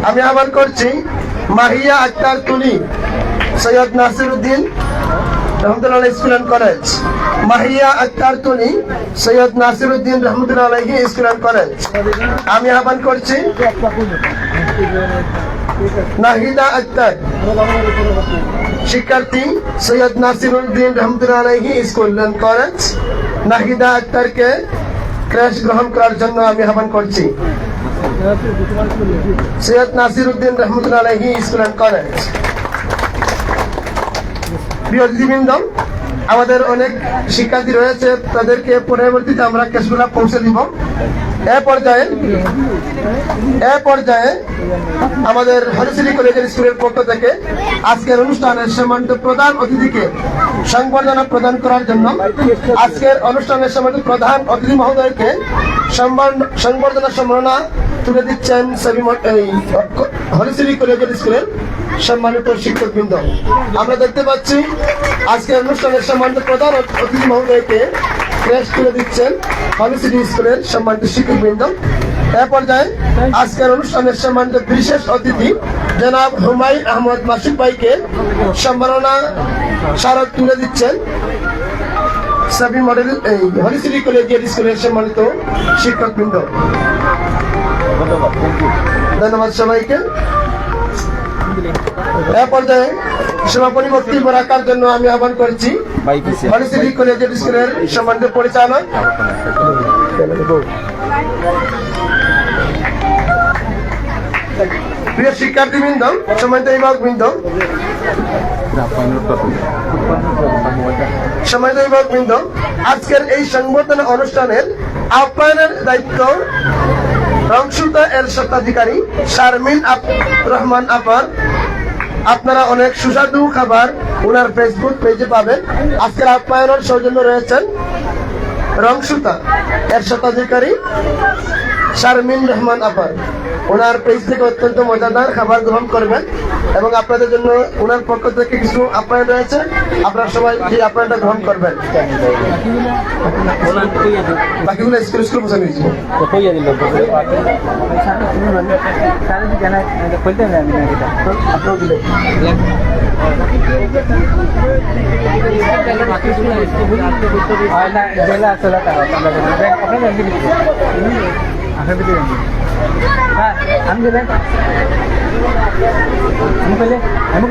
আমি আহ্বান করছি Mahiya Akter Tuli, Syed Nasir Uddin Rahmatullah Alaihi school and college. Mahiya Akter Tuli, Syed Nasir Uddin Rahmatullah Alaihi school and college. আমি আহ্বান করছি নাহিদা আক্তার, শিক্ষার্থী Syed Nasir Uddin Rahmatullah Alaihi school and college. Nahida আক্তারকে ক্রেস্ট গ্রহণ করার জন্য আমি আহ্বান করছি Syed Nasir Uddin Rahmatullah Alaihi school and college. প্রিয় অতিথিবৃন্দ, আমাদের অনেক শিক্ষার্থী রয়েছে, তাদেরকে পরবর্তীতে আমরা কেসগুলা পৌঁছে দিব। এ পর্যায়ে আমাদের হলসিটি কলেজিয়েট স্কুলের পক্ষ থেকে আজকের অনুষ্ঠানের সম্মানিত প্রধান অতিথিকে সংবর্ধনা প্রদান করার জন্য আজকের অনুষ্ঠানের সম্মানিত প্রধান অতিথি মহোদয়কে সংবর্ধনা সম্মাননা তুলে দিচ্ছেন হলসিটি কলেজিয়েট স্কুলের সম্মানিত শিক্ষকবৃন্দ। আমরা দেখতে পাচ্ছি আজকের অনুষ্ঠানের সম্মানিত প্রধান অতিথি মহোদয়কে ক্রেস্ট তুলে দিচ্ছেন হলি সিটি স্কুলের সম্মানিত শিক্ষকবৃন্দ। এ পর্যায়ে আজকের অনুষ্ঠানের সম্মানিত বিশেষ অতিথি জনাব হুমায়ুন আহমদ মাসুদ ভাইকে সম্মাননা স্মারক তুলে দিচ্ছেন সাবি মডেল হলি সিটি কলেজিয়েট স্কুলের সম্মানিত শিক্ষকবৃন্দ। ধন্যবাদ সবাইকে। এ পর্যায়ে সমাপনী বক্তব্য রাখার জন্য আমি আহ্বান করছি হলি সিটি কলেজিয়েট স্কুলের সম্মানিত পরিচালক প্রিয় শিক্ষার্থীবৃন্দ, সম্মানিত অভিভাবকবৃন্দ, সম্মানিত অভিভাবকবৃন্দ, আজকের এই সংবর্ধনা অনুষ্ঠানের আহ্বায়নের দায়িত্ব রংসুতা এর স্বত্বাধিকারী শারমিন রহমান আপার। আপনারা অনেক সুস্বাদু খাবার ওনার ফেসবুক পেজে পাবেন। আজকের আপ্যায়নের সৌজন্য রয়েছেন রংসুতা এর স্বত্বাধিকারী শারমিন রহমান আপার। ওনার পেজ থেকে অত্যন্ত মজাদার খাবার গ্রহণ করবেন এবং আপনাদের জন্য ওনার পক্ষ থেকে কিছু আপ্যায়ন রয়েছে, আপনারা সবাই এই আপ্যায়নটা গ্রহণ করবেন। বাকিগুলো স্কুল স্কুল পৌঁছে নিয়েছি। আপনারাও দিলেন। আমি